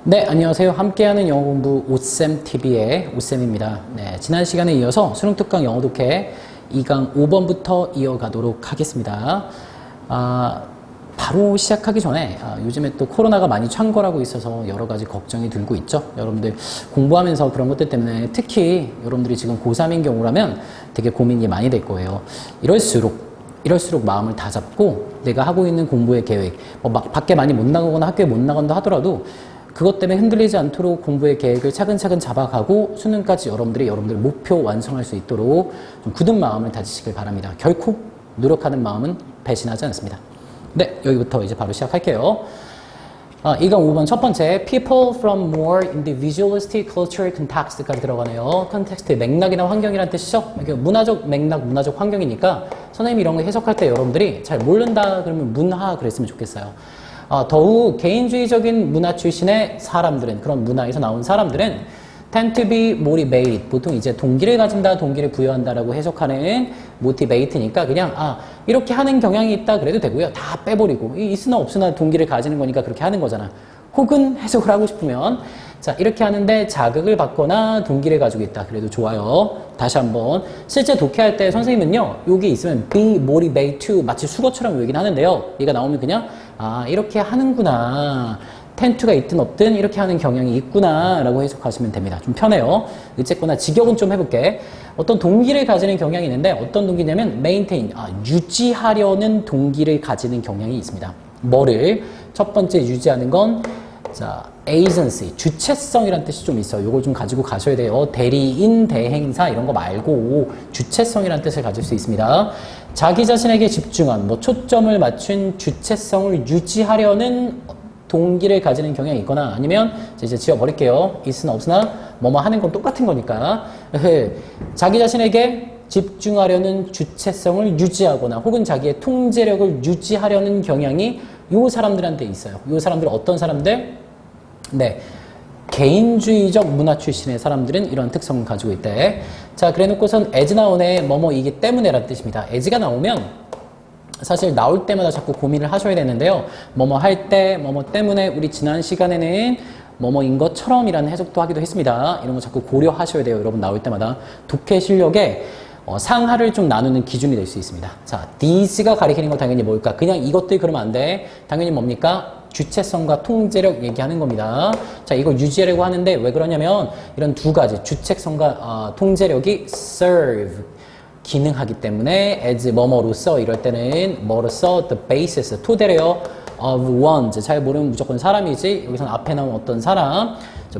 네, 안녕하세요. 함께하는 영어 공부 오쌤TV의 오쌤입니다. 네, 지난 시간에 이어서 수능 특강 영어 독해 2강 5번부터 이어가도록 하겠습니다. 바로 시작하기 전에 요즘에 또 코로나가 많이 창궐하고 있어서 여러 가지 걱정이 들고 있죠. 여러분들 공부하면서 그런 것들 때문에 특히 여러분들이 지금 고3인 경우라면 되게 고민이 많이 될 거예요. 이럴수록 마음을 다 잡고 내가 하고 있는 공부의 계획, 막 밖에 많이 못 나가거나 학교에 못 나간다 하더라도 그것 때문에 흔들리지 않도록 공부의 계획을 차근차근 잡아가고 수능까지 여러분들의 목표 완성할 수 있도록 좀 굳은 마음을 다지시길 바랍니다. 결코 노력하는 마음은 배신하지 않습니다. 네, 여기부터 이제 바로 시작할게요. 2강 5번 첫 번째, people from more individualistic cultural context까지 들어가네요. 컨텍스트의 맥락이나 환경이라는 뜻이죠. 문화적 맥락, 문화적 환경이니까 선생님이 이런 거 해석할 때 여러분들이 잘 모른다 그러면 문화 그랬으면 좋겠어요. 더욱 개인주의적인 문화 출신의 사람들은, 그런 문화에서 나온 사람들은 tend to be motivated, 보통 이제 동기를 가진다, 동기를 부여한다라고 해석하는 motivate니까 그냥 이렇게 하는 경향이 있다 그래도 되고요. 다 빼버리고 있으나 없으나 동기를 가지는 거니까 그렇게 하는 거잖아. 혹은 해석을 하고 싶으면 자, 이렇게 하는데 자극을 받거나 동기를 가지고 있다 그래도 좋아요. 다시 한번 실제 독해할 때 선생님은요, 여기 있으면 be motivated to 마치 수거처럼 외우긴 하는데요, 얘가 나오면 그냥 이렇게 하는구나, tend to가 있든 없든 이렇게 하는 경향이 있구나 라고 해석하시면 됩니다. 좀 편해요. 어쨌거나 직역은 좀 해볼게. 어떤 동기를 가지는 경향이 있는데 어떤 동기냐면 maintain, 유지하려는 동기를 가지는 경향이 있습니다. 뭐를? 첫 번째 유지하는 건 agency, 주체성이라는 뜻이 좀 있어요. 이걸 좀 가지고 가셔야 돼요. 대리인, 대행사 이런 거 말고 주체성이라는 뜻을 가질 수 있습니다. 자기 자신에게 집중한, 초점을 맞춘 주체성을 유지하려는 동기를 가지는 경향이 있거나, 아니면 이제 지워버릴게요. 있으나 없으나 뭐뭐 하는 건 똑같은 거니까 자기 자신에게 집중하려는 주체성을 유지하거나 혹은 자기의 통제력을 유지하려는 경향이 요 사람들한테 있어요. 요 사람들은 어떤 사람들? 네, 개인주의적 문화 출신의 사람들은 이런 특성을 가지고 있대. 자, 그래 놓고선 as 나오네, 뭐뭐이기 때문에 라는 뜻입니다. as가 나오면 사실 나올 때마다 자꾸 고민을 하셔야 되는데요. 뭐뭐 할 때, 뭐뭐 때문에, 우리 지난 시간에는 뭐뭐인 것처럼 이라는 해석도 하기도 했습니다. 이런 거 자꾸 고려하셔야 돼요. 여러분 나올 때마다. 독해 실력에 상하를 좀 나누는 기준이 될 수 있습니다. 자, these가 가리키는 거 당연히 뭘까? 그냥 이것들 그러면 안 돼. 당연히 뭡니까? 주체성과 통제력 얘기하는 겁니다. 자, 이걸 유지하려고 하는데 왜 그러냐면 이런 두 가지, 주체성과 통제력이 serve, 기능하기 때문에 as 뭐뭐로서, 이럴 때는 뭐로서 the basis, 토대래요. of one's, 잘 모르면 무조건 사람이지, 여기서는 앞에 나온 어떤 사람,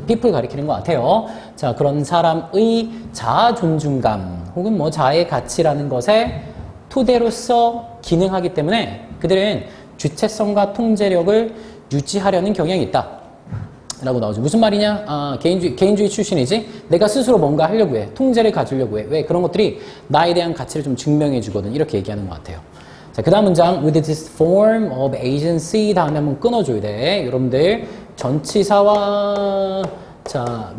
people 가리키는 것 같아요. 자, 그런 사람의 자아 존중감 혹은 자아의 가치라는 것에 토대로서 기능하기 때문에 그들은 주체성과 통제력을 유지하려는 경향이 있다 라고 나오죠. 무슨 말이냐? 개인주의 출신이지, 내가 스스로 뭔가 하려고 해, 통제를 가지려고 해. 왜? 그런 것들이 나에 대한 가치를 좀 증명해 주거든, 이렇게 얘기하는 것 같아요. 자, 그 다음 문장, with this form of agency 다음에 한번 끊어줘야 돼. 여러분들 전치사와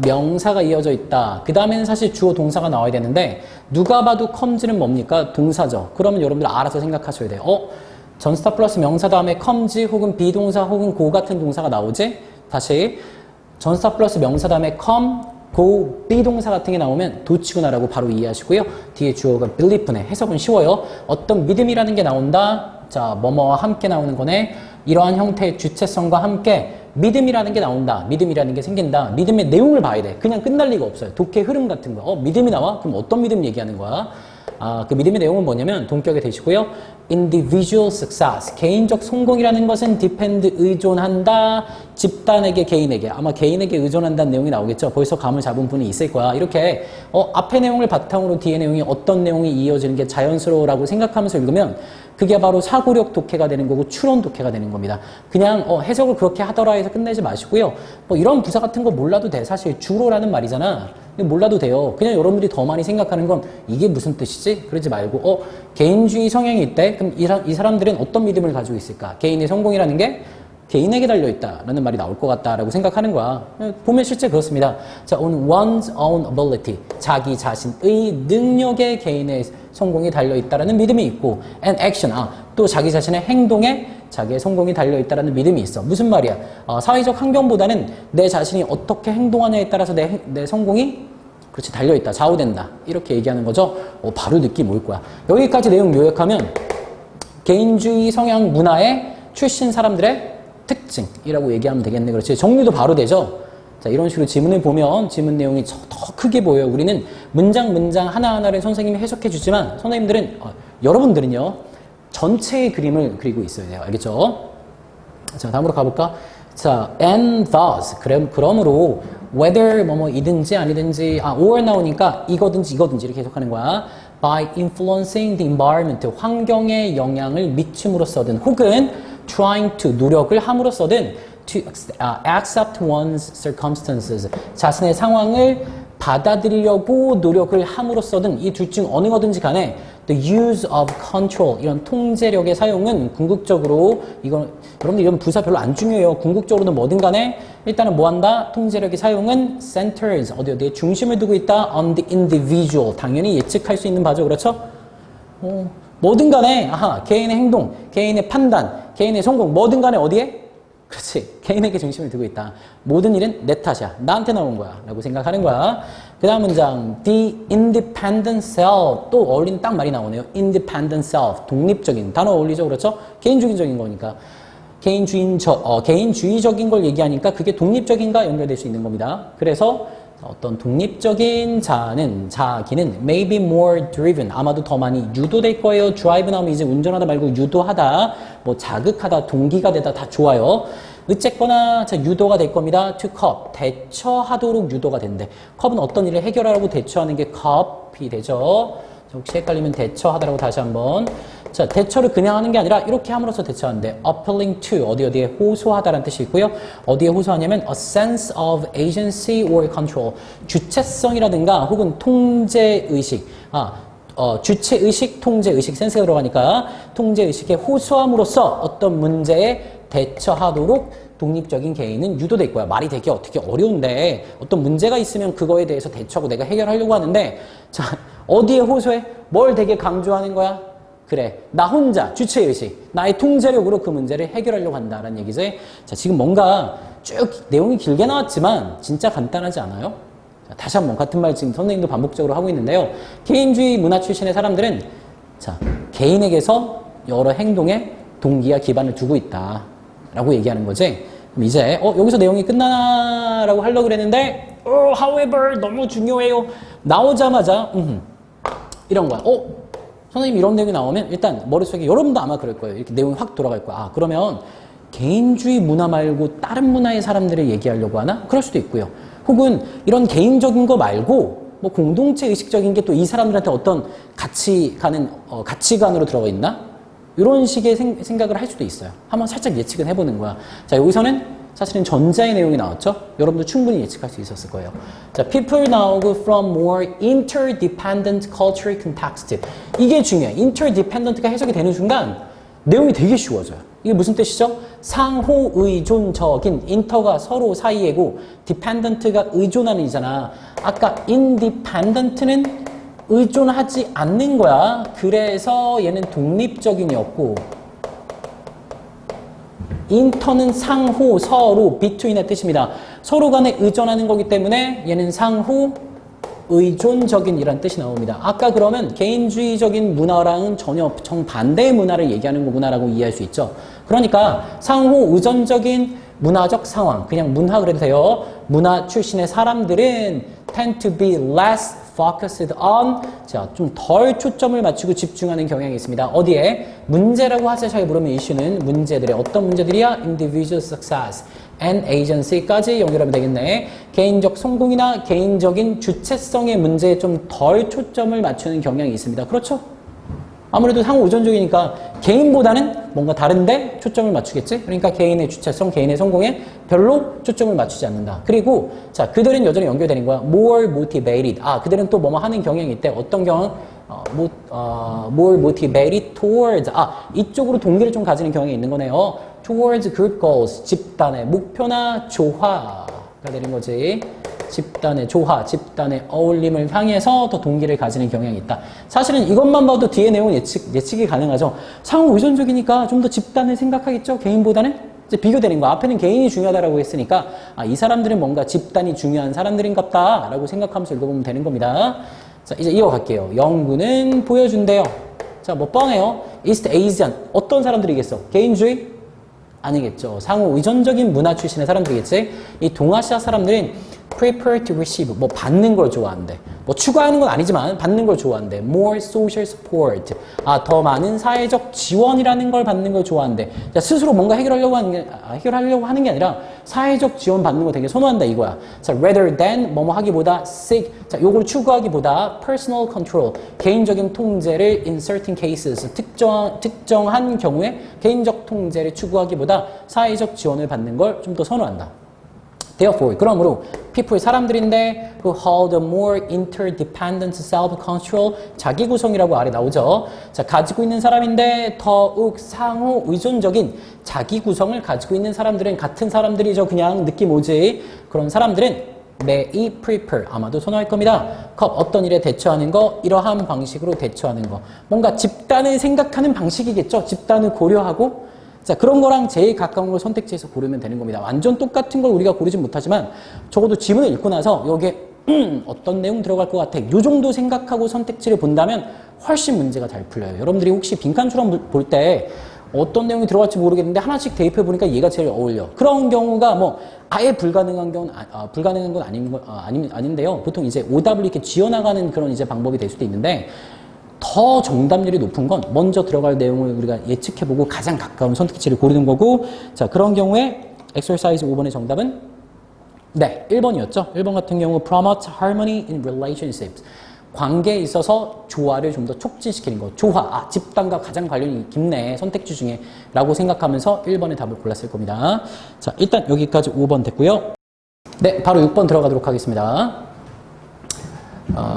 명사가 이어져 있다. 그 다음에는 사실 주어 동사가 나와야 되는데 누가 봐도 comes는 뭡니까? 동사죠. 그러면 여러분들 알아서 생각하셔야 돼요. 전스타 플러스 명사 다음에 comes 혹은 비동사 혹은 go 같은 동사가 나오지? 다시 전스타 플러스 명사 다음에 come, go, 비동사 같은 게 나오면 도치구나라고 바로 이해하시고요. 뒤에 주어가 belief네. 해석은 쉬워요. 어떤 믿음이라는 게 나온다. 자, 뭐뭐와 함께 나오는 거네. 이러한 형태의 주체성과 함께 믿음이라는 게 나온다. 믿음이라는 게 생긴다. 믿음의 내용을 봐야 돼. 그냥 끝날 리가 없어요. 독해 흐름 같은 거. 믿음이 나와? 그럼 어떤 믿음 얘기하는 거야? 그 믿음의 내용은 뭐냐면 동격에 되시고요. individual success, 개인적 성공이라는 것은 depend, 의존한다. 집단에게, 개인에게. 아마 개인에게 의존한다는 내용이 나오겠죠. 벌써 감을 잡은 분이 있을 거야. 이렇게 앞의 내용을 바탕으로 뒤의 내용이 어떤 내용이 이어지는 게 자연스러워라고 생각하면서 읽으면 그게 바로 사고력 독해가 되는 거고 추론 독해가 되는 겁니다. 그냥 해석을 그렇게 하더라 해서 끝내지 마시고요. 이런 부사 같은 거 몰라도 돼. 사실 주로라는 말이잖아. 몰라도 돼요. 그냥 여러분들이 더 많이 생각하는 건 이게 무슨 뜻이지? 그러지 말고 개인주의 성향이 있대? 그럼 이 사람들은 어떤 믿음을 가지고 있을까? 개인의 성공이라는 게 개인에게 달려있다라는 말이 나올 것 같다라고 생각하는 거야. 보면 실제 그렇습니다. 자, on one's own ability, 자기 자신의 능력에 개인의 성공이 달려있다라는 믿음이 있고 and action, 또 자기 자신의 행동에 자기의 성공이 달려있다라는 믿음이 있어. 무슨 말이야? 사회적 환경보다는 내 자신이 어떻게 행동하냐에 따라서 내 성공이 그렇지 달려있다, 좌우된다 이렇게 얘기하는 거죠. 바로 느낌 올 거야. 여기까지 내용 요약하면 개인주의 성향 문화의 출신 사람들의 특징이라고 얘기하면 되겠네. 그렇지. 정리도 바로 되죠. 자, 이런 식으로 지문을 보면 지문 내용이 더 크게 보여요. 우리는 문장 하나하나를 선생님이 해석해 주지만 선생님들은 여러분들은요 전체의 그림을 그리고 있어야 돼요. 알겠죠? 자, 다음으로 가볼까? 자, and thus 그러므로 whether 뭐뭐이든지 아니든지 or 나오니까 이거든지 이렇게 해석하는 거야. by influencing the environment 환경에 영향을 미침으로써든 혹은 trying to 노력을 함으로써든 to accept one's circumstances 자신의 상황을 받아들이려고 노력을 함으로써든 이 둘 중 어느 거든지 간에 the use of control 이런 통제력의 사용은 궁극적으로 여러분들 이런 부사 별로 안 중요해요. 궁극적으로는 뭐든 간에 일단은 뭐 한다? 통제력의 사용은 centers 어디에 중심을 두고 있다 on the individual 당연히 예측할 수 있는 바죠. 그렇죠? 뭐든 간에 개인의 행동, 개인의 판단, 개인의 성공 뭐든 간에 어디에? 그렇지. 개인에게 중심을 두고 있다. 모든 일은 내 탓이야. 나한테 나온 거야. 라고 생각하는 거야. 그 다음 문장. The independent self. 또 어울리는 딱 말이 나오네요. independent self. 독립적인. 단어 어울리죠. 그렇죠? 개인주의적인 거니까. 개인주의적인 걸 얘기하니까 그게 독립적인가 연결될 수 있는 겁니다. 그래서 어떤 독립적인 자기는 maybe more driven 아마도 더 많이 유도될 거예요. drive 나오면 이제 운전하다 말고 유도하다 뭐 자극하다 동기가 되다 다 좋아요. 어쨌거나 유도가 될 겁니다. to cope 대처하도록 유도가 된대. cope은 어떤 일을 해결하라고 대처하는 게 cope이 되죠. 혹시 헷갈리면 대처하다라고 다시 한번. 자, 대처를 그냥 하는 게 아니라 이렇게 함으로써 대처하는데 appealing to 어디에 호소하다라는 뜻이 있고요. 어디에 호소하냐면 a sense of agency or control 주체성이라든가 혹은 통제의식 주체의식, 통제의식 센스가 들어가니까 통제의식에 호소함으로써 어떤 문제에 대처하도록 독립적인 개인은 유도될 거야. 말이 되게 어떻게 어려운데 어떤 문제가 있으면 그거에 대해서 대처하고 내가 해결하려고 하는데 자, 어디에 호소해? 뭘 되게 강조하는 거야? 그래, 나 혼자 주체의식, 나의 통제력으로 그 문제를 해결하려고 한다라는 얘기지. 자, 지금 뭔가 쭉 내용이 길게 나왔지만 진짜 간단하지 않아요? 자, 다시 한번 같은 말 지금 선생님도 반복적으로 하고 있는데요. 개인주의 문화 출신의 사람들은 자, 개인에게서 여러 행동에 동기와 기반을 두고 있다라고 얘기하는 거지. 그럼 이제 여기서 내용이 끝나라고 하려고 그랬는데 however 너무 중요해요. 나오자마자 이런 거야. 선생님 이런 내용이 나오면 일단 머릿속에 여러분도 아마 그럴 거예요. 이렇게 내용이 확 돌아갈 거야. 그러면 개인주의 문화 말고 다른 문화의 사람들을 얘기하려고 하나? 그럴 수도 있고요. 혹은 이런 개인적인 거 말고 뭐 공동체 의식적인 게 또 이 사람들한테 어떤 가치관으로 들어가 있나? 이런 식의 생각을 할 수도 있어요. 한번 살짝 예측은 해보는 거야. 자, 여기서는 사실은 전자의 내용이 나왔죠? 여러분도 충분히 예측할 수 있었을 거예요. 자, people 나오고 from more interdependent cultural context. 이게 중요해. interdependent가 해석이 되는 순간 내용이 되게 쉬워져요. 이게 무슨 뜻이죠? 상호 의존적인 inter가 서로 사이에고 dependent가 의존하는 이잖아. 아까 independent는 의존하지 않는 거야. 그래서 얘는 독립적인이었고 인터는 상호, 서로, between의 뜻입니다. 서로 간에 의존하는 거기 때문에 얘는 상호 의존적인이란 뜻이 나옵니다. 아까 그러면 개인주의적인 문화랑은 전혀 정반대의 문화를 얘기하는 거구나라고 이해할 수 있죠. 그러니까 상호 의존적인 문화적 상황, 그냥 문화 그래도 돼요. 문화 출신의 사람들은 tend to be less focused on 자, 좀 덜 초점을 맞추고 집중하는 경향이 있습니다. 어디에? 문제라고 하세요. 잘 물으면 이슈는 문제들의 어떤 문제들이야? individual success and agency까지 연결하면 되겠네. 개인적 성공이나 개인적인 주체성의 문제에 좀 덜 초점을 맞추는 경향이 있습니다. 그렇죠? 아무래도 상호 의존적이니까 개인보다는 뭔가 다른데 초점을 맞추겠지? 그러니까 개인의 주체성, 개인의 성공에 별로 초점을 맞추지 않는다. 그리고 자, 그들은 여전히 연결되는 거야. more motivated. 그들은 또 뭐뭐 하는 경향이 있대. 어떤 경향? more motivated towards. 이쪽으로 동기를 좀 가지는 경향이 있는 거네요. towards group goals. 집단의 목표나 조화가 되는 거지. 집단의 조화, 집단의 어울림을 향해서 더 동기를 가지는 경향이 있다. 사실은 이것만 봐도 뒤에 내용은 예측이 가능하죠. 상호 의존적이니까 좀 더 집단을 생각하겠죠. 개인보다는 이제 비교되는 거. 앞에는 개인이 중요하다라고 했으니까 이 사람들은 뭔가 집단이 중요한 사람들인갑다라고 생각하면서 읽어보면 되는 겁니다. 자, 이제 이어갈게요. 연구는 보여준대요. 자, 뭐 뻔해요. East Asian 어떤 사람들이겠어? 개인주의? 아니겠죠. 상호 의존적인 문화 출신의 사람들이겠지. 이 동아시아 사람들은 prefer to receive 뭐 받는 걸 좋아한대. 뭐 추구하는 건 아니지만 받는 걸 좋아한대. more social support 더 많은 사회적 지원이라는 걸 받는 걸 좋아한대. 자, 스스로 뭔가 해결하려고 하는 게 아니라 사회적 지원 받는 거 되게 선호한다 이거야. 자, rather than 뭐뭐 하기보다 seek 자, 요걸 추구하기보다 personal control 개인적인 통제를 in certain cases 특정한 경우에 개인적 통제를 추구하기보다 사회적 지원을 받는 걸 좀 더 선호한다. Therefore, 그러므로 people 사람들인데 who hold a more interdependent self-control 자기 구성이라고 아래 나오죠. 자, 가지고 있는 사람인데 더욱 상호 의존적인 자기 구성을 가지고 있는 사람들은 같은 사람들이죠. 그냥 느낌 오지. 그런 사람들은 may prefer 아마도 선호할 겁니다. 어떤 일에 대처하는 거 이러한 방식으로 대처하는 거 뭔가 집단을 생각하는 방식이겠죠. 집단을 고려하고 자, 그런 거랑 제일 가까운 걸 선택지에서 고르면 되는 겁니다. 완전 똑같은 걸 우리가 고르진 못하지만 적어도 지문을 읽고 나서 여기에 어떤 내용 들어갈 것 같아. 요 정도 생각하고 선택지를 본다면 훨씬 문제가 잘 풀려요. 여러분들이 혹시 빈칸처럼 볼 때 어떤 내용이 들어갈지 모르겠는데 하나씩 대입해 보니까 얘가 제일 어울려. 그런 경우가 뭐 아예 불가능한 경우는 불가능한 건 아닌데요. 보통 이제 오답을 이렇게 지어나가는 그런 이제 방법이 될 수도 있는데 더 정답률이 높은 건 먼저 들어갈 내용을 우리가 예측해보고 가장 가까운 선택지를 고르는 거고 자 그런 경우에 exercise 5번의 정답은 네 1번이었죠. 1번 같은 경우 promote harmony in relationships 관계에 있어서 조화를 좀 더 촉진시키는 거 조화 집단과 가장 관련이 깊네 선택지 중에 라고 생각하면서 1번의 답을 골랐을 겁니다. 자 일단 여기까지 5번 됐고요. 네 바로 6번 들어가도록 하겠습니다.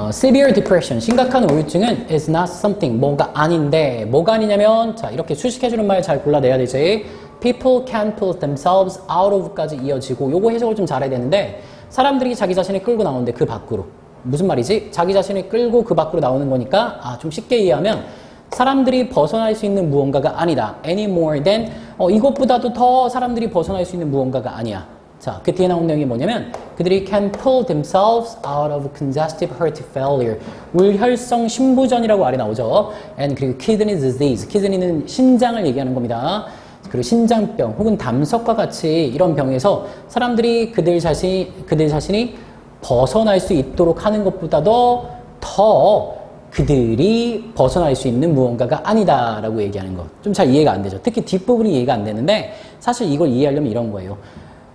severe depression, 심각한 우울증은 is not something, 뭐가 아닌데, 뭐가 아니냐면, 자, 이렇게 수식해주는 말 잘 골라내야 되지. people can pull themselves out of까지 이어지고, 요거 해석을 좀 잘해야 되는데, 사람들이 자기 자신을 끌고 나오는데 그 밖으로. 무슨 말이지? 자기 자신을 끌고 그 밖으로 나오는 거니까, 좀 쉽게 이해하면, 사람들이 벗어날 수 있는 무언가가 아니다. any more than, 이것보다도 더 사람들이 벗어날 수 있는 무언가가 아니야. 자, 그 뒤에 나온 내용이 뭐냐면 그들이 can pull themselves out of congestive heart failure 울혈성 심부전이라고 아래 나오죠. and 그리고 kidney disease kidney는 신장을 얘기하는 겁니다. 그리고 신장병 혹은 담석과 같이 이런 병에서 사람들이 그들 자신이 벗어날 수 있도록 하는 것보다도 더 그들이 벗어날 수 있는 무언가가 아니다라고 얘기하는 것. 좀 잘 이해가 안 되죠. 특히 뒷부분이 이해가 안 되는데 사실 이걸 이해하려면 이런 거예요.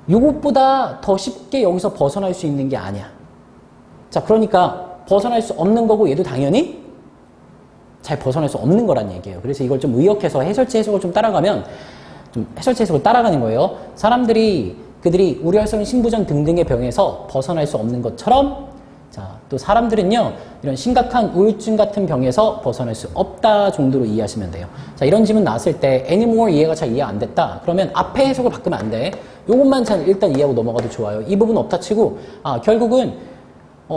요것보다 더 쉽게 여기서 벗어날 수 있는 게 아니야. 자, 그러니까 벗어날 수 없는 거고 얘도 당연히 잘 벗어날 수 없는 거란 얘기예요. 그래서 이걸 좀 의역해서 해설체 해석을 좀 따라가면 좀 해설체 해석을 따라가는 거예요. 그들이 우려성 심부전 등등의 병에서 벗어날 수 없는 것처럼 자, 또 사람들은요, 이런 심각한 우울증 같은 병에서 벗어날 수 없다 정도로 이해하시면 돼요. 자, 이런 질문 나왔을 때, anymore 이해가 잘 이해 안 됐다. 그러면 앞에 해석을 바꾸면 안 돼. 요것만 잘 일단 이해하고 넘어가도 좋아요. 이 부분 없다 치고, 결국은,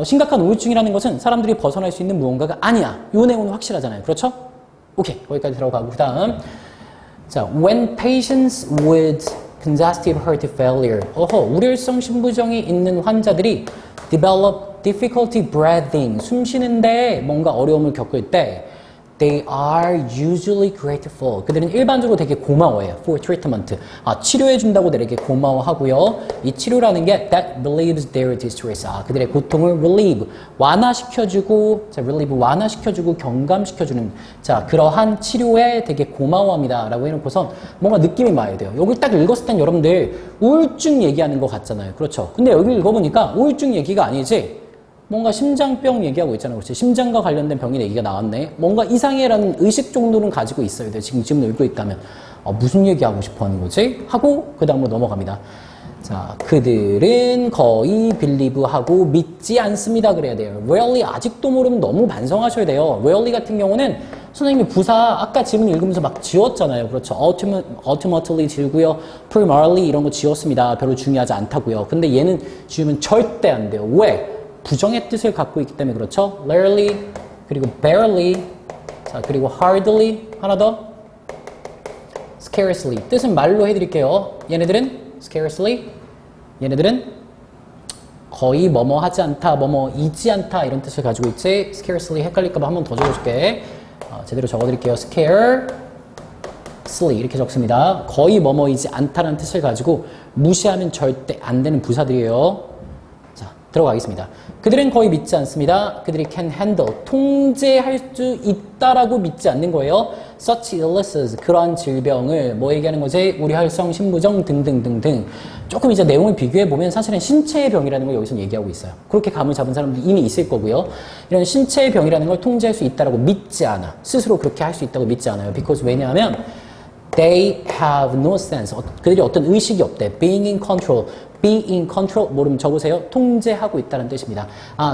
심각한 우울증이라는 것은 사람들이 벗어날 수 있는 무언가가 아니야. 요 내용은 확실하잖아요. 그렇죠? 오케이. 거기까지 들어가고, 그 다음. 자, when patients with congestive heart failure, 우려성 심부전이 있는 환자들이 develop difficulty breathing, 숨 쉬는데 뭔가 어려움을 겪을 때 they are usually grateful. 그들은 일반적으로 되게 고마워해요. for treatment. 치료해준다고 되게 고마워하고요. 이 치료라는 게 that relieves their distress. 그들의 고통을 relieve, 완화시켜주고, relieve, 완화시켜주고, 경감시켜주는, 그러한 치료에 되게 고마워합니다. 라고 해놓고선 뭔가 느낌이 와야 돼요. 여기 딱 읽었을 땐 여러분들 우울증 얘기하는 것 같잖아요. 그렇죠? 근데 여기 읽어보니까 우울증 얘기가 아니지. 뭔가 심장병 얘기하고 있잖아요. 그렇지? 심장과 관련된 병의 얘기가 나왔네. 뭔가 이상해라는 의식 정도는 가지고 있어야 돼요. 지금 읽고 있다면. 무슨 얘기하고 싶어 하는 거지? 하고 그 다음으로 넘어갑니다. 자, 그들은 거의 believe하고 믿지 않습니다. 그래야 돼요. rarely 아직도 모르면 너무 반성하셔야 돼요. rarely 같은 경우는 선생님이 부사 아까 지문 읽으면서 막 지웠잖아요. 그렇죠. ultimately 지우고요. primarily 이런 거 지웠습니다. 별로 중요하지 않다고요. 근데 얘는 지우면 절대 안 돼요. 왜? 부정의 뜻을 갖고 있기 때문에 그렇죠. rarely 그리고 barely 자 그리고 hardly 하나 더 scarcely 뜻은 말로 해드릴게요. 얘네들은 scarcely 얘네들은 거의 뭐뭐 하지 않다, 뭐뭐이지 않다 이런 뜻을 가지고 있지. scarcely 헷갈릴까봐 한 번 더 적어줄게. 제대로 적어드릴게요. scarcely 이렇게 적습니다. 거의 뭐뭐이지 않다라는 뜻을 가지고 무시하면 절대 안 되는 부사들이에요. 자, 들어가겠습니다. 그들은 거의 믿지 않습니다. 그들이 can handle, 통제할 수 있다라고 믿지 않는 거예요. such illnesses, 그러한 질병을 뭐 얘기하는 거지? 우리 혈성, 신부종 등등등등. 조금 이제 내용을 비교해보면 사실은 신체의 병이라는 걸 여기서 얘기하고 있어요. 그렇게 감을 잡은 사람들이 이미 있을 거고요. 이런 신체의 병이라는 걸 통제할 수 있다라고 믿지 않아. 스스로 그렇게 할 수 있다고 믿지 않아요. because 왜냐하면 they have no sense. 그들이 어떤 의식이 없대. being in control. be in control. 모르면 적으세요. 통제하고 있다는 뜻입니다.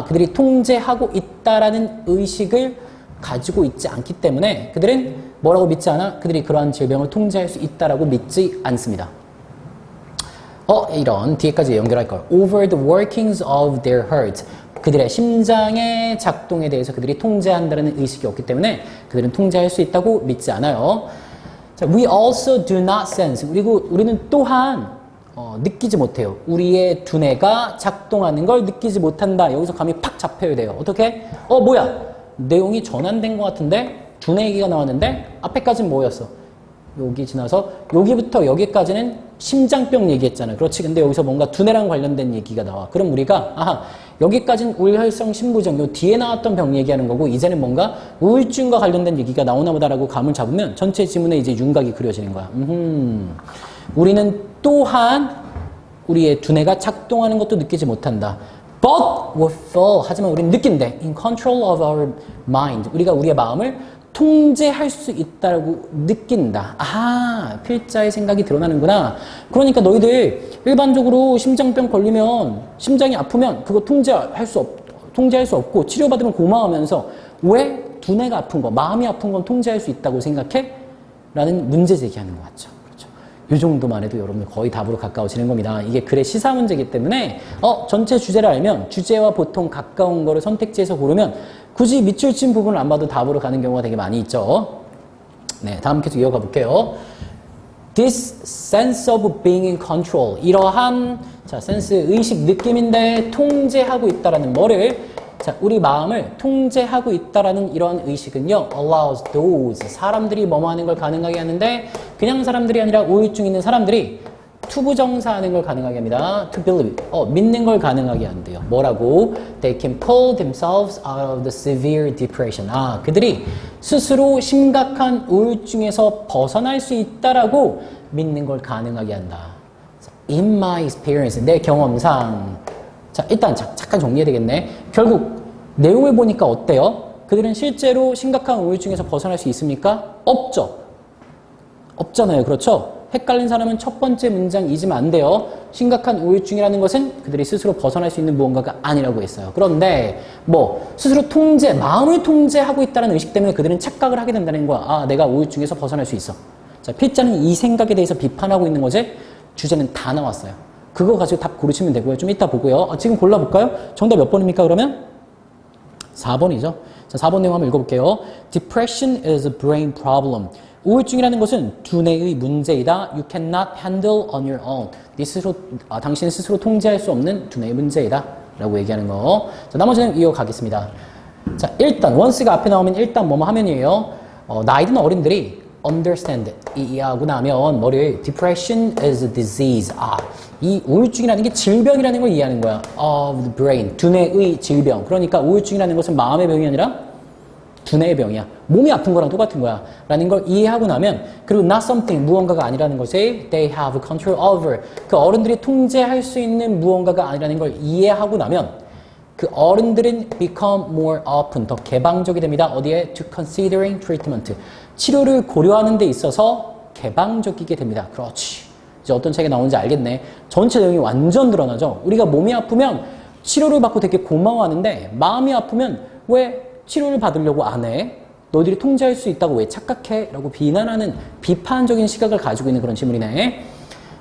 그들이 통제하고 있다라는 의식을 가지고 있지 않기 때문에 그들은 뭐라고 믿지 않아? 그들이 그러한 질병을 통제할 수 있다라고 믿지 않습니다. 이런 뒤에까지 연결할 걸. over the workings of their heart. 그들의 심장의 작동에 대해서 그들이 통제한다는 의식이 없기 때문에 그들은 통제할 수 있다고 믿지 않아요. 자, we also do not sense. 그리고 우리는 또한 느끼지 못해요. 우리의 두뇌가 작동하는 걸 느끼지 못한다. 여기서 감이 팍 잡혀야 돼요. 어떻게? 뭐야? 내용이 전환된 것 같은데 두뇌 얘기가 나왔는데 앞에까지는 뭐였어? 여기 지나서 여기부터 여기까지는 심장병 얘기했잖아. 그렇지. 근데 여기서 뭔가 두뇌랑 관련된 얘기가 나와. 그럼 우리가 여기까지는 우울혈성 신부종, 요 뒤에 나왔던 병 얘기하는 거고 이제는 뭔가 우울증과 관련된 얘기가 나오나 보다라고 감을 잡으면 전체 지문에 이제 윤곽이 그려지는 거야. 우리는 또한 우리의 두뇌가 작동하는 것도 느끼지 못한다. But we feel. 하지만 우리는 느낀대. In control of our mind. 우리가 우리의 마음을 통제할 수 있다고 느낀다. 필자의 생각이 드러나는구나. 그러니까 너희들 일반적으로 심장병 걸리면 심장이 아프면 그거 통제할 수 없고 치료받으면 고마워하면서 왜 두뇌가 아픈 거, 마음이 아픈 건 통제할 수 있다고 생각해? 라는 문제 제기하는 것 같죠. 이 정도만 해도 여러분들 거의 답으로 가까워지는 겁니다. 이게 글의 시사 문제이기 때문에 전체 주제를 알면 주제와 보통 가까운 거를 선택지에서 고르면 굳이 밑줄 친 부분을 안 봐도 답으로 가는 경우가 되게 많이 있죠. 네, 다음 계속 이어가 볼게요. This sense of being in control. 이러한 센스, 의식, 느낌인데 통제하고 있다라는 뭐를 우리 마음을 통제하고 있다라는 이런 의식은요, allows those 사람들이 뭐뭐 하는 걸 가능하게 하는데 그냥 사람들이 아니라 우울증 있는 사람들이 투부정사하는 걸 가능하게 합니다. To believe, 믿는 걸 가능하게 한대요. 뭐라고? They can pull themselves out of the severe depression. 그들이 스스로 심각한 우울증에서 벗어날 수 있다라고 믿는 걸 가능하게 한다. In my experience, 내 경험상. 자, 일단 잠깐 정리해야 되겠네. 결국 내용을 보니까 어때요? 그들은 실제로 심각한 우울증에서 벗어날 수 있습니까? 없죠. 없잖아요. 그렇죠? 헷갈린 사람은 첫 번째 문장 잊으면 안 돼요. 심각한 우울증이라는 것은 그들이 스스로 벗어날 수 있는 무언가가 아니라고 했어요. 그런데 스스로 마음을 통제하고 있다는 의식 때문에 그들은 착각을 하게 된다는 거야. 내가 우울증에서 벗어날 수 있어. 자, 필자는 이 생각에 대해서 비판하고 있는 거지. 주제는 다 나왔어요. 그거 가지고 답 고르시면 되고요. 좀 이따 보고요. 지금 골라볼까요? 정답 몇 번입니까, 그러면? 4번이죠. 자, 4번 내용 한번 읽어볼게요. Depression is a brain problem. 우울증이라는 것은 두뇌의 문제이다. You cannot handle on your own. 당신 스스로 통제할 수 없는 두뇌의 문제이다. 라고 얘기하는 거. 자, 나머지는 이어가겠습니다. 자, 일단, once가 앞에 나오면 일단 뭐뭐 하면이에요. 나이 든 어른들이 understand, 이해하고 나면 뭐를 depression is a disease. 이 우울증이라는 게 질병이라는 걸 이해하는 거야. of the brain, 두뇌의 질병. 그러니까 우울증이라는 것은 마음의 병이 아니라 두뇌의 병이야. 몸이 아픈 거랑 똑같은 거야. 라는 걸 이해하고 나면 그리고 not something, 무언가가 아니라는 것에 they have control over, 그 어른들이 통제할 수 있는 무언가가 아니라는 걸 이해하고 나면 그 어른들은 become more open, 더 개방적이 됩니다. 어디에? to considering treatment. 치료를 고려하는 데 있어서 개방적이게 됩니다. 그렇지. 이제 어떤 책에 나오는지 알겠네. 전체 내용이 완전 드러나죠. 우리가 몸이 아프면 치료를 받고 되게 고마워하는데 마음이 아프면 왜 치료를 받으려고 안 해? 너희들이 통제할 수 있다고 왜 착각해? 라고 비난하는 비판적인 시각을 가지고 있는 그런 질문이네.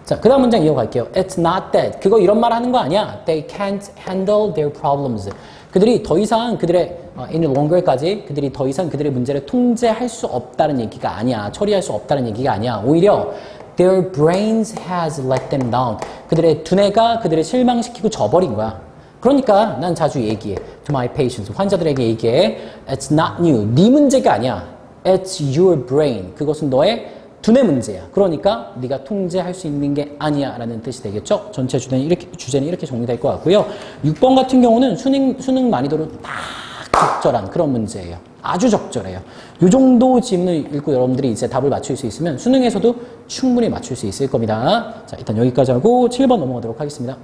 자, 그 다음 문장 이어갈게요. It's not that. 그거 이런 말 하는 거 아니야. They can't handle their problems. 그들이 더 이상 그들의 in longer까지 그들이 더 이상 그들의 문제를 통제할 수 없다는 얘기가 아니야. 처리할 수 없다는 얘기가 아니야. 오히려 their brains has let them down. 그들의 두뇌가 그들을 실망시키고 져버린 거야. 그러니까 난 자주 얘기해. To my patients. 환자들에게 얘기해. It's not you. 네 문제가 아니야. It's your brain. 그것은 너의 두뇌 문제야. 그러니까 네가 통제할 수 있는 게 아니야 라는 뜻이 되겠죠. 전체 주제는 이렇게 정리될 것 같고요. 6번 같은 경우는 수능 난이도로 딱 적절한 그런 문제예요. 아주 적절해요. 이 정도 질문을 읽고 여러분들이 이제 답을 맞출 수 있으면 수능에서도 충분히 맞출 수 있을 겁니다. 자, 일단 여기까지 하고 7번 넘어가도록 하겠습니다.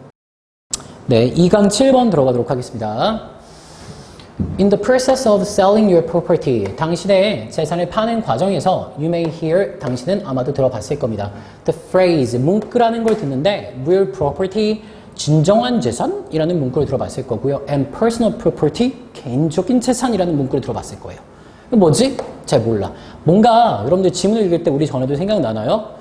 네, 2강 7번 들어가도록 하겠습니다. In the process of selling your property, 당신의 재산을 파는 과정에서 you may hear, 당신은 아마도 들어봤을 겁니다. The phrase, 문구라는 걸 듣는데 real property, 진정한 재산이라는 문구를 들어봤을 거고요. And personal property, 개인적인 재산이라는 문구를 들어봤을 거예요. 뭐지? 잘 몰라. 뭔가 여러분들 지문을 읽을 때 우리 전에도 생각나나요?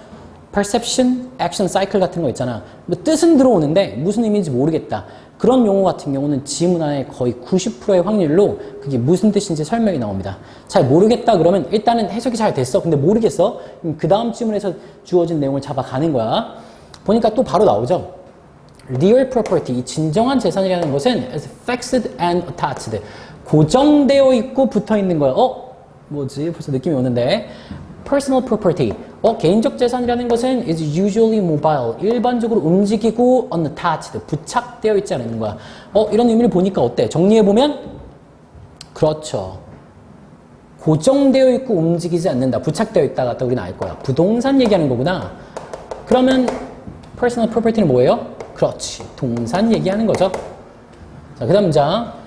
perception, action cycle 같은 거 있잖아. 뭐 뜻은 들어오는데 무슨 의미인지 모르겠다. 그런 용어 같은 경우는 지문 안에 거의 90%의 확률로 그게 무슨 뜻인지 설명이 나옵니다. 잘 모르겠다 그러면 일단은 해석이 잘 됐어. 근데 모르겠어. 그 다음 지문에서 주어진 내용을 잡아가는 거야. 보니까 또 바로 나오죠. Real property, 이 진정한 재산이라는 것은 is fixed and attached. 고정되어 있고 붙어 있는 거야. 뭐지? 벌써 느낌이 오는데. Personal property, 개인적 재산이라는 것은 is usually mobile, 일반적으로 움직이고 unattached, 부착되어 있지 않은 거야. 이런 의미를 보니까 어때? 정리해보면 그렇죠. 고정되어 있고 움직이지 않는다, 부착되어 있다 같다 우리는 알 거야. 부동산 얘기하는 거구나. 그러면 personal property는 뭐예요? 그렇지, 동산 얘기하는 거죠. 자, 그 다음 문장.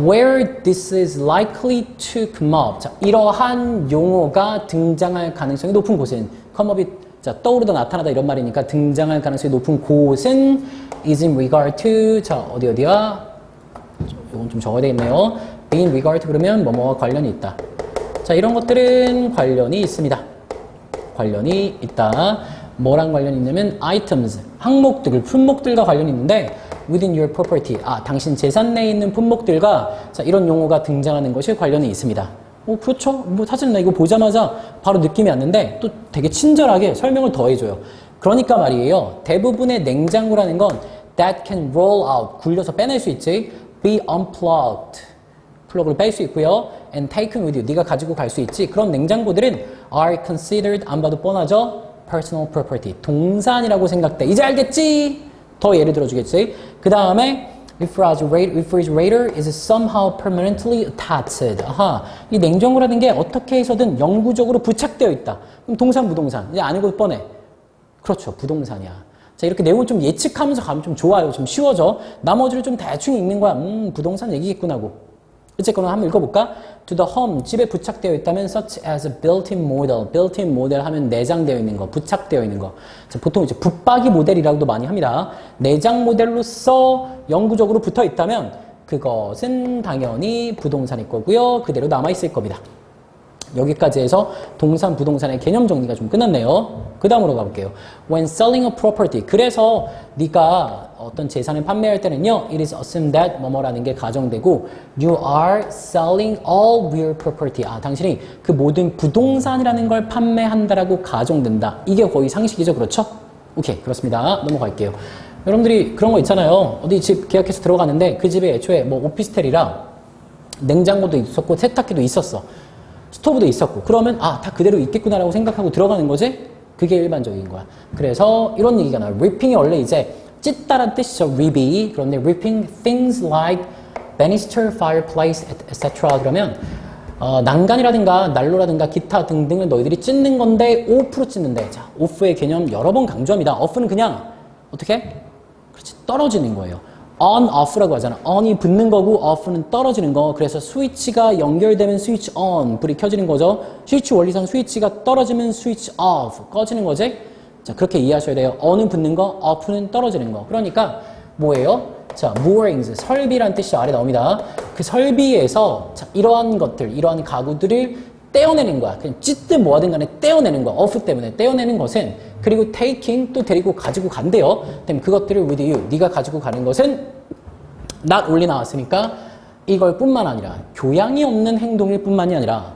Where this is likely to come up. 자, 이러한 용어가 등장할 가능성이 높은 곳은 come up이 자, 떠오르다 나타나다 이런 말이니까 등장할 가능성이 높은 곳은 is in regard to 자, 어디야? 이건 좀 적어야 되겠네요. in regard to 그러면 뭐뭐와 관련이 있다. 자, 이런 것들은 관련이 있습니다. 관련이 있다. 뭐랑 관련이 있냐면 items, 항목들, 품목들과 관련이 있는데 within your property, 당신 재산 내에 있는 품목들과 자, 이런 용어가 등장하는 것이 관련이 있습니다. 그렇죠. 뭐 사실 나 이거 보자마자 바로 느낌이 왔는데 또 되게 친절하게 설명을 더 해줘요. 그러니까 말이에요. 대부분의 냉장고라는 건 that can roll out, 굴려서 빼낼 수 있지. be unplugged, 플러그를 뺄 수 있고요. and taken with you, 네가 가지고 갈 수 있지. 그런 냉장고들은 are considered, 안 봐도 뻔하죠. personal property, 동산이라고 생각돼. 이제 알겠지? 더 예를 들어주겠지. 그 다음에 refrigerator is somehow permanently attached. 이 냉장고라는 게 어떻게 해서든 영구적으로 부착되어 있다. 그럼 동산, 부동산. 이제 아는 것 뻔해. 그렇죠. 부동산이야. 자, 이렇게 내용을 좀 예측하면서 가면 좀 좋아요. 좀 쉬워져. 나머지를 좀 대충 읽는 거야. 부동산 얘기겠구나 하고. 어쨌거나 한번 읽어볼까? To the home, 집에 부착되어 있다면 such as a built-in model. built-in model 하면 내장되어 있는 거, 부착되어 있는 거. 자, 보통 이제 붙박이 모델이라고도 많이 합니다. 내장 모델로서 영구적으로 붙어 있다면 그것은 당연히 부동산일 거고요. 그대로 남아있을 겁니다. 여기까지 해서 동산, 부동산의 개념 정리가 좀 끝났네요. 그 다음으로 가볼게요. When selling a property. 그래서 네가 어떤 재산을 판매할 때는요. It is assumed that 뭐뭐라는 게 가정되고 You are selling all real property. 당신이 그 모든 부동산이라는 걸 판매한다라고 가정된다. 이게 거의 상식이죠. 그렇죠? 오케이. 그렇습니다. 넘어갈게요. 여러분들이 그런 거 있잖아요. 어디 집 계약해서 들어가는데 그 집에 애초에 뭐 오피스텔이라 냉장고도 있었고 세탁기도 있었어. 스토브도 있었고 그러면 다 그대로 있겠구나라고 생각하고 들어가는 거지? 그게 일반적인 거야. 그래서 이런 얘기가 나와요. ripping이 원래 이제 찢다란 뜻이죠. ribby. 그런데 ripping things like banister, fireplace, etc. 그러면 난간이라든가 난로라든가 기타 등등을 너희들이 찢는 건데 off로 찢는데 자, off의 개념 여러 번 강조합니다. off는 그냥 어떻게? 그렇지, 떨어지는 거예요. on, off라고 하잖아. on이 붙는 거고 off는 떨어지는 거. 그래서 스위치가 연결되면 스위치 on, 불이 켜지는 거죠. 스위치 원리상 스위치가 떨어지면 스위치 off, 꺼지는 거지. 자, 그렇게 이해하셔야 돼요. on은 붙는 거, off는 떨어지는 거. 그러니까 뭐예요? 자, moorings, 설비란 뜻이 아래 나옵니다. 그 설비에서 자, 이러한 것들, 이러한 가구들을 떼어내는 거야. 그냥 찢든 뭐하든 간에 떼어내는 거야. of 때문에 떼어내는 것은 그리고 taking 또 데리고 가지고 간대요. 그럼 그것들을 with you 네가 가지고 가는 것은 not only 나왔으니까 이걸 뿐만 아니라 교양이 없는 행동일 뿐만이 아니라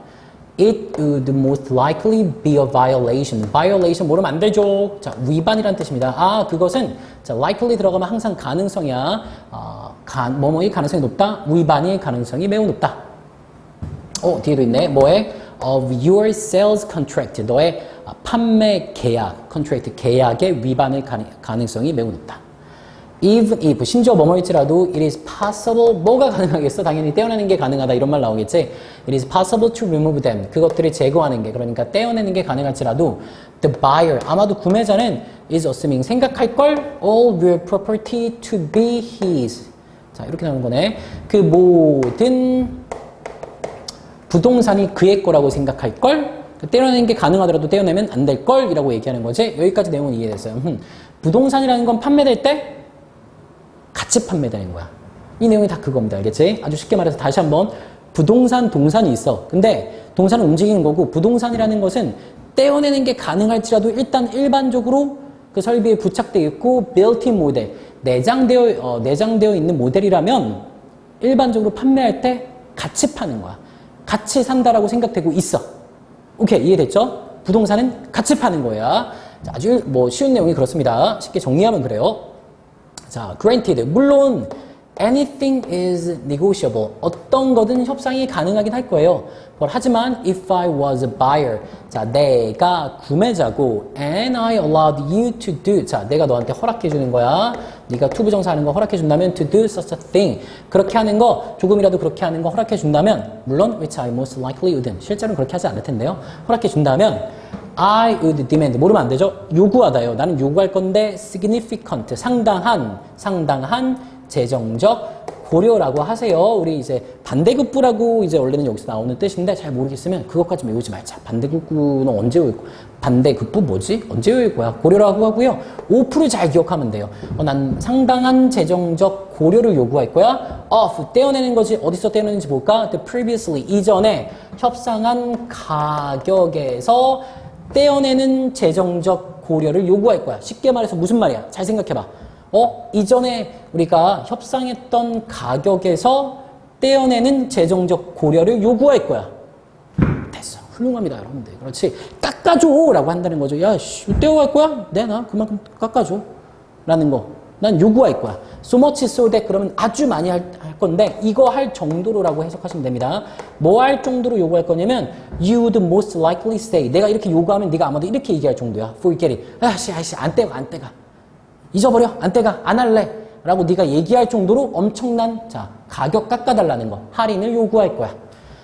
it would most likely be a violation. violation 모르면 안 되죠. 자, 위반이란 뜻입니다. 아, 그것은 자, likely 들어가면 항상 가능성이야. 뭐뭐의 가능성이 높다. 위반의 가능성이 매우 높다. 뒤에도 있네. 뭐에? of your sales contract. 너의 판매 계약, contract 계약의 위반의 가능성이 매우 높다. Even if, 심지어 뭐뭐일지라도 it is possible, 뭐가 가능하겠어? 당연히 떼어내는 게 가능하다 이런 말 나오겠지? It is possible to remove them. 그것들을 제거하는 게, 그러니까 떼어내는 게 가능할지라도 the buyer, 아마도 구매자는 is assuming, 생각할걸 all your property to be his. 자, 이렇게 나오는 거네. 그 모든 부동산이 그의 거라고 생각할걸? 떼어내는 게 가능하더라도 떼어내면 안 될걸? 이라고 얘기하는 거지? 여기까지 내용은 이해됐어요. 부동산이라는 건 판매될 때 같이 판매되는 거야. 이 내용이 다 그겁니다. 알겠지? 아주 쉽게 말해서 다시 한번 부동산, 동산이 있어. 근데 동산은 움직이는 거고 부동산이라는 것은 떼어내는 게 가능할지라도 일단 일반적으로 그 설비에 부착되어 있고 built-in 모델, 내장되어 있는 모델이라면 일반적으로 판매할 때 같이 파는 거야. 같이 산다라고 생각되고 있어. 오케이, 이해됐죠? 부동산은 같이 파는 거야. 자, 아주 쉬운 내용이 그렇습니다. 쉽게 정리하면 그래요. 자, granted. 물론 anything is negotiable. 어떤 거든 협상이 가능하긴 할 거예요. 하지만 if I was a buyer. 자, 내가 구매자고 and I allowed you to do. 자, 내가 너한테 허락해 주는 거야. 네가 투부정사하는 거 허락해 준다면 to do such a thing. 그렇게 하는 거, 조금이라도 그렇게 하는 거 허락해 준다면 물론 which I most likely wouldn't. 실제로는 그렇게 하지 않을 텐데요. 허락해 준다면 I would demand. 모르면 안 되죠? 요구하다요. 나는 요구할 건데 significant. 상당한 재정적 고려라고 하세요. 우리 이제 반대급부라고 이제 원래는 여기서 나오는 뜻인데 잘 모르겠으면 그것까지 외우지 말자. 반대급부는 언제 외울 거야? 반대급부 뭐지? 언제 외울 거야? 고려라고 하고요. 5% 잘 기억하면 돼요. 난 상당한 재정적 고려를 요구할 거야. of 떼어내는 거지. 어디서 떼어내는지 볼까? The previously 이전에 협상한 가격에서 떼어내는 재정적 고려를 요구할 거야. 쉽게 말해서 무슨 말이야? 잘 생각해봐. 이전에 우리가 협상했던 가격에서 떼어내는 재정적 고려를 요구할 거야. 됐어. 훌륭합니다, 여러분들. 그렇지. 깎아줘! 라고 한다는 거죠. 야, 떼어갈 거야? 네, 나 그만큼 깎아줘. 라는 거. 난 요구할 거야. So much so that 그러면 아주 많이 할 건데 이거 할 정도로라고 해석하시면 됩니다. 뭐 할 정도로 요구할 거냐면 you would most likely say. 내가 이렇게 요구하면 네가 아마도 이렇게 얘기할 정도야. forget it. 안 떼가. 잊어버려. 안 떼가. 안 할래. 라고 네가 얘기할 정도로 엄청난 가격 깎아달라는 거. 할인을 요구할 거야.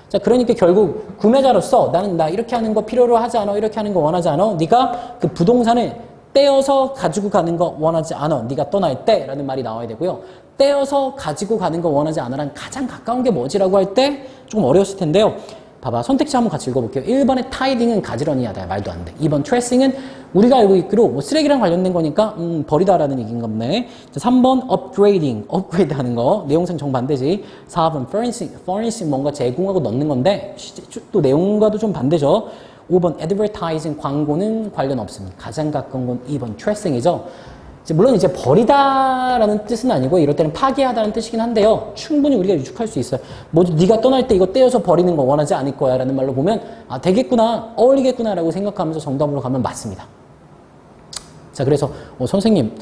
자, 그러니까 결국 구매자로서 나는 나 이렇게 하는 거 필요로 하지 않아. 이렇게 하는 거 원하지 않아. 네가 그 부동산을 떼어서 가지고 가는 거 원하지 않아. 네가 떠날 때 라는 말이 나와야 되고요. 떼어서 가지고 가는 거 원하지 않아란 가장 가까운 게 뭐지라고 할 때 조금 어려웠을 텐데요. 봐봐. 선택지 한번 같이 읽어볼게요. 1번의 타이딩은 가지런히 하다. 말도 안 돼. 2번 트레싱은 우리가 알고 있기로 쓰레기랑 관련된 거니까 버리다라는 얘기인 건데. 3번 업그레이딩. 업그레이드 하는 거. 내용상 정반대지. 4번 furnishing 뭔가 제공하고 넣는 건데 또 내용과도 좀 반대죠. 5번 advertising 광고는 관련 없습니다. 가장 가까운 건 2번 tracing이죠. 물론 이제 버리다라는 뜻은 아니고 이럴 때는 파괴하다는 뜻이긴 한데요. 충분히 우리가 유축할 수 있어요. 네가 떠날 때 이거 떼어서 버리는 거 원하지 않을 거야 라는 말로 보면 되겠구나, 어울리겠구나 라고 생각하면서 정답으로 가면 맞습니다. 자, 그래서 선생님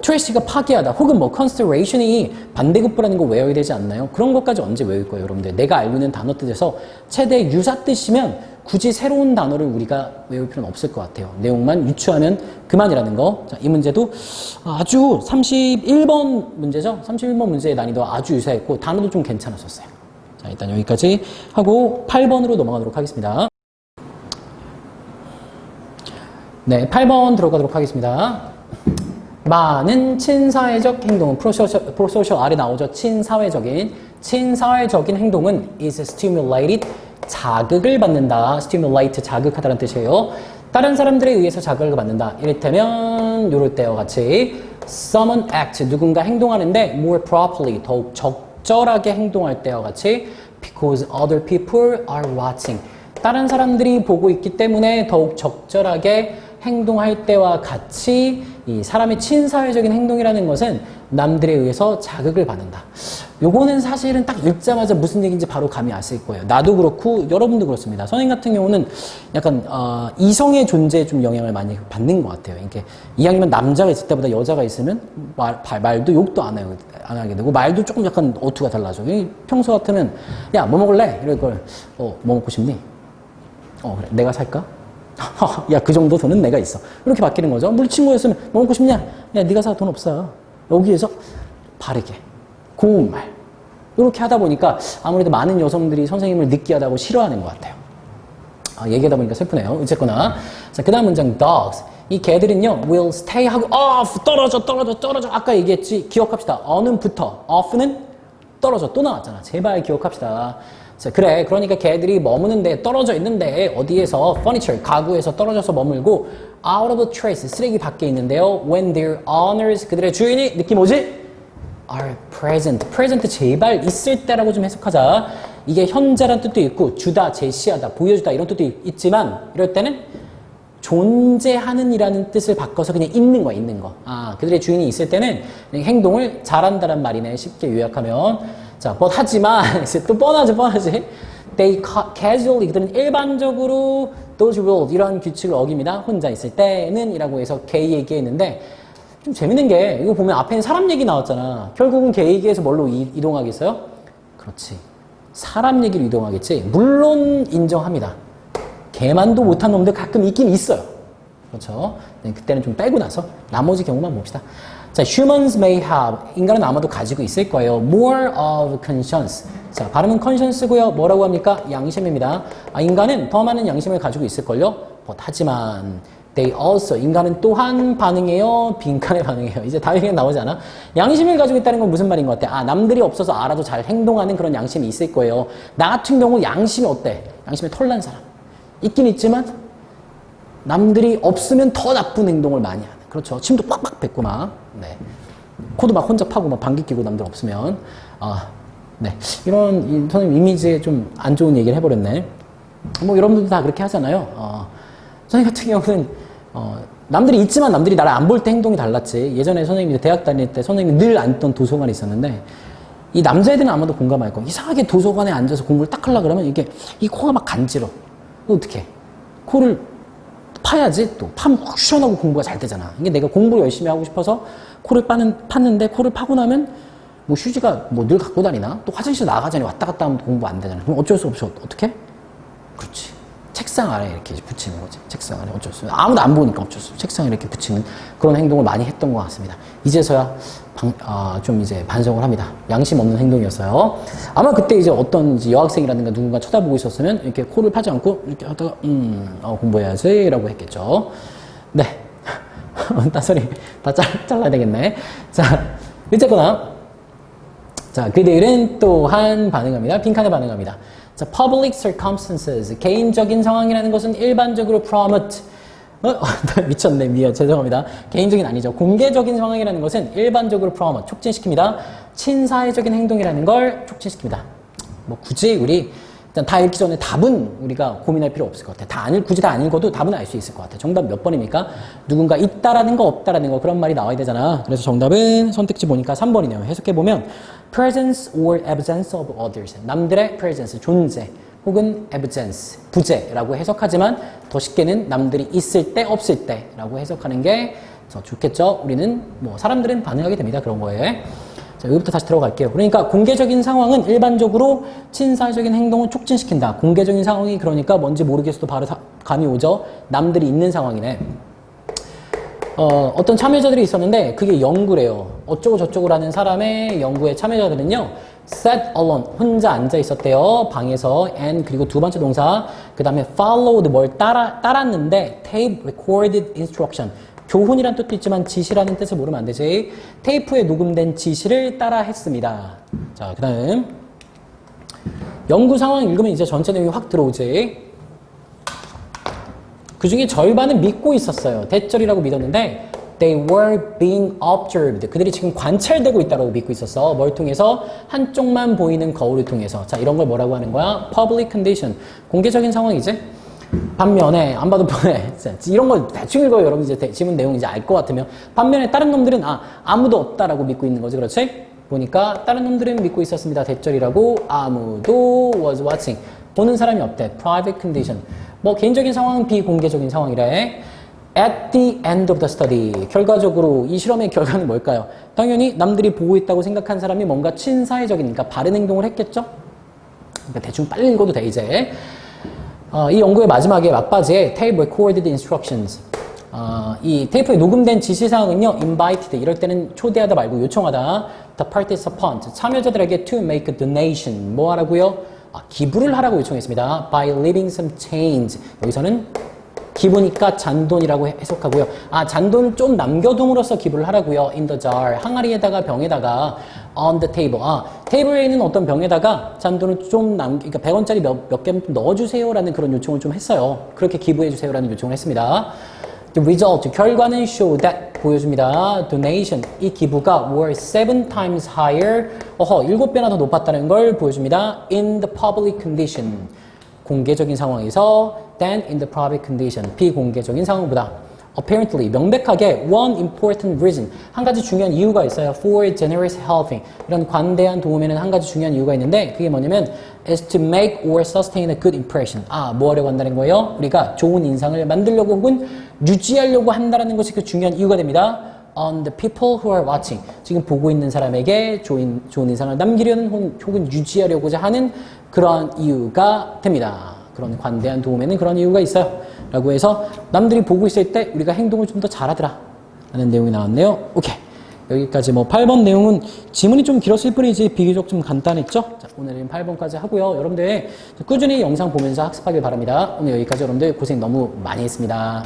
트래시가 파괴하다 혹은 consideration이 반대급부라는 거 외워야 되지 않나요? 그런 것까지 언제 외울 거예요, 여러분들? 내가 알고 있는 단어 뜻에서 최대 유사 뜻이면 굳이 새로운 단어를 우리가 외울 필요는 없을 것 같아요. 내용만 유추하면 그만이라는 거. 자, 이 문제도 아주 31번 문제죠? 31번 문제의 난이도가 아주 유사했고 단어도 좀 괜찮았었어요. 자, 일단 여기까지 하고 8번으로 넘어가도록 하겠습니다. 네, 8번 들어가도록 하겠습니다. 많은 친사회적 행동은 프로소셜 아래 나오죠. 친사회적인 행동은 is stimulated 자극을 받는다. stimulate 자극하다는 뜻이에요. 다른 사람들에 의해서 자극을 받는다. 이를테면 요럴 때와 같이 someone act 누군가 행동하는데 more properly 더욱 적절하게 행동할 때와 같이 because other people are watching 다른 사람들이 보고 있기 때문에 더욱 적절하게 행동할 때와 같이 이 사람의 친사회적인 행동이라는 것은 남들에 의해서 자극을 받는다. 요거는 사실은 딱 읽자마자 무슨 얘기인지 바로 감이 왔을 거예요. 나도 그렇고 여러분도 그렇습니다. 선생님 같은 경우는 약간 이성의 존재에 좀 영향을 많이 받는 것 같아요. 이렇게 이왕이면 남자가 있을 때보다 여자가 있으면 말도 욕도 안 하게 되고 말도 조금 약간 어투가 달라져. 평소 같으면 야 뭐 먹을래? 이럴 걸 뭐 먹고 싶니? 그래 내가 살까? 야, 그 정도 돈은 내가 있어. 이렇게 바뀌는 거죠. 물 친구였으면 뭐 먹고 싶냐? 야, 네가 사 돈 없어. 여기에서 바르게, 고운 말. 이렇게 하다 보니까 아무래도 많은 여성들이 선생님을 느끼하다고 싫어하는 것 같아요. 얘기하다 보니까 슬프네요. 어쨌거나. 자, 그 다음 문장, dogs. 이 개들은요, will stay 하고, off, 떨어져. 아까 얘기했지. 기억합시다. on은 붙어. off는 떨어져. 또 나왔잖아. 제발 기억합시다. 자, 그래. 그러니까 개들이 머무는데 떨어져 있는데 어디에서 furniture, 가구에서 떨어져서 머물고 out of the trace, 쓰레기 밖에 있는데요. when their owners, 그들의 주인이 느낌 오지? are present. present 제발 있을 때라고 좀 해석하자. 이게 현재란 뜻도 있고 주다, 제시하다, 보여주다 이런 뜻도 있지만 이럴 때는 존재하는 이라는 뜻을 바꿔서 그냥 있는 거야, 있는 거. 그들의 주인이 있을 때는 행동을 잘한다란 말이네. 쉽게 요약하면. 자, 하지만, 또 뻔하지. They casually, 그들은 일반적으로 those rules, 이런 규칙을 어깁니다. 혼자 있을 때는 이라고 해서 gay 얘기했는데, 좀 재밌는 게, 이거 보면 앞에는 사람 얘기 나왔잖아. 결국은 gay 얘기에서 뭘로 이동하겠어요? 그렇지. 사람 얘기로 이동하겠지. 물론 인정합니다. 개만도 못한 놈들 가끔 있긴 있어요. 그렇죠. 네, 그때는 좀 빼고 나서 나머지 경우만 봅시다. 자, humans may have, 인간은 아마도 가지고 있을 거예요. more of conscience. 자, 발음은 conscience고요. 뭐라고 합니까? 양심입니다. 인간은 더 많은 양심을 가지고 있을걸요. 하지만 they also, 인간은 또한 반응해요. 빈칸에 반응해요. 이제 다행히 나오지 않아? 양심을 가지고 있다는 건 무슨 말인 것 같아? 남들이 없어서 알아도 잘 행동하는 그런 양심이 있을 거예요. 나 같은 경우 양심이 어때? 양심이 털난 사람. 있긴 있지만 남들이 없으면 더 나쁜 행동을 많이 하는. 그렇죠. 침도 빡빡 뱉고 막. 네. 코도 막 혼자 파고 막 방귀 뀌고 남들 없으면. 네. 이런 선생님 이미지에 좀 안 좋은 얘기를 해버렸네. 뭐 여러분들도 다 그렇게 하잖아요. 선생님 같은 경우는 남들이 있지만 남들이 나를 안 볼 때 행동이 달랐지. 예전에 선생님이 대학 다닐 때 선생님이 늘 앉던 도서관이 있었는데 이 남자애들은 아마도 공감할 거야. 이상하게 도서관에 앉아서 공부를 딱 하려고 그러면 이게 이 코가 막 간지러. 어떻게? 코를 파야지 또 파면 확 시원하고 공부가 잘 되잖아. 이게 내가 공부를 열심히 하고 싶어서 코를 팠는데 코를 파고 나면 뭐 휴지가 뭐 늘 갖고 다니나? 또 화장실 나가자니 왔다 갔다 하면 공부 안 되잖아. 그럼 어쩔 수 없이 어떻게? 그렇지. 책상 아래 이렇게 붙이는 거지. 책상 아래 어쩔 수 없이. 아무도 안 보니까 어쩔 수 없이 책상에 이렇게 붙이는 그런 행동을 많이 했던 것 같습니다. 이제서야 좀 이제 반성을 합니다. 양심 없는 행동이었어요. 아마 그때 이제 어떤 이제 여학생이라든가 누군가 쳐다보고 있었으면 이렇게 코를 파지 않고 이렇게 하다가 공부해야지 라고 했겠죠. 네. 따소리 다 잘라야 되겠네. 자, 어쨌거나 자, 그들은 또한 반응합니다. 빈칸에 반응합니다. 자, public circumstances, 개인적인 상황이라는 것은 일반적으로 promote, 미쳤네, 죄송합니다. 개인적인 아니죠. 공개적인 상황이라는 것은 일반적으로 promote, 촉진시킵니다. 친사회적인 행동이라는 걸 촉진시킵니다. 뭐 굳이 우리 일단 다 읽기 전에 답은 우리가 고민할 필요 없을 것 같아요. 굳이 다 안 읽어도 답은 알 수 있을 것 같아요. 정답 몇 번입니까? 누군가 있다라는 거, 없다라는 거, 그런 말이 나와야 되잖아. 그래서 정답은 선택지 보니까 3번이네요. 해석해보면 presence or absence of others. 남들의 presence, 존재, 혹은 absence, 부재라고 해석하지만 더 쉽게는 남들이 있을 때, 없을 때라고 해석하는 게 더 좋겠죠. 우리는 뭐 사람들은 반응하게 됩니다. 그런 거에. 자, 여기부터 다시 들어갈게요. 그러니까 공개적인 상황은 일반적으로 친사회적인 행동을 촉진시킨다. 공개적인 상황이 그러니까 뭔지 모르겠어도 바로 감이 오죠. 남들이 있는 상황이네. 어떤 참여자들이 있었는데 그게 연구래요. 어쩌고 저쩌고라는 사람의 연구의 참여자들은요. sat alone, 혼자 앉아 있었대요. 방에서 and 그리고 두 번째 동사 그 다음에 followed, 뭘 따랐는데 tape recorded instruction, 교훈이란 뜻도 있지만 지시라는 뜻을 모르면 안 되지. 테이프에 녹음된 지시를 따라 했습니다. 자, 그 다음 연구 상황 읽으면 이제 전체 내용이 확 들어오지. 그 중에 절반은 믿고 있었어요. 대절이라고 믿었는데 They were being observed. 그들이 지금 관찰되고 있다고 믿고 있었어. 뭘 통해서? 한쪽만 보이는 거울을 통해서. 자, 이런 걸 뭐라고 하는 거야? Public condition. 공개적인 상황이지. 반면에 안 봐도 뻔해. 이런 걸 대충 읽어요. 여러분 이제 지문 내용 이제 알 것 같으면. 반면에 다른 놈들은 아무도 없다라고 믿고 있는 거지. 그렇지? 보니까 다른 놈들은 믿고 있었습니다. 대절이라고 아무도 was watching. 보는 사람이 없대. Private condition. 뭐 개인적인 상황은 비공개적인 상황이래. At the end of the study. 결과적으로 이 실험의 결과는 뭘까요? 당연히 남들이 보고 있다고 생각한 사람이 뭔가 친사회적이니까 바른 행동을 했겠죠? 그러니까 대충 빨리 읽어도 돼 이제. 이 연구의 마지막에 막바지에 tape recorded instructions. 이 테이프에 녹음된 지시사항은요, invited. 이럴 때는 초대하다 말고 요청하다. The participant. 참여자들에게 to make a donation. 뭐 하라고요? 기부를 하라고 요청했습니다. By leaving some change. 여기서는 기부니까 잔돈이라고 해석하고요. 잔돈 좀 남겨둠으로써 기부를 하라고요. In the jar. 항아리에다가 병에다가 on the table. 테이블에 있는 어떤 병에다가 잔돈을 좀 그러니까 100원짜리 몇 개 넣어주세요라는 그런 요청을 좀 했어요. 그렇게 기부해주세요라는 요청을 했습니다. The result. 결과는 show that. 보여줍니다. Donation. 이 기부가 were 7 times higher. 7배나 더 높았다는 걸 보여줍니다. In the public condition. 공개적인 상황에서 than in the private condition. 비공개적인 상황보다. Apparently, 명백하게 one important reason. 한 가지 중요한 이유가 있어요. For generous helping. 이런 관대한 도움에는 한 가지 중요한 이유가 있는데 그게 뭐냐면 is to make or sustain a good impression. 뭐 하려고 한다는 거예요? 우리가 좋은 인상을 만들려고 혹은 유지하려고 한다는 것이 그 중요한 이유가 됩니다. On the people who are watching. 지금 보고 있는 사람에게 좋은 인상을 남기려는 혹은 유지하려고자 하는 그런 이유가 됩니다. 그런 관대한 도움에는 그런 이유가 있어요. 라고 해서 남들이 보고 있을 때 우리가 행동을 좀 더 잘하더라 라는 내용이 나왔네요. 오케이. 여기까지 8번 내용은 지문이 좀 길었을 뿐이지 비교적 좀 간단했죠? 자, 오늘은 8번까지 하고요. 여러분들 꾸준히 영상 보면서 학습하길 바랍니다. 오늘 여기까지 여러분들 고생 너무 많이 했습니다.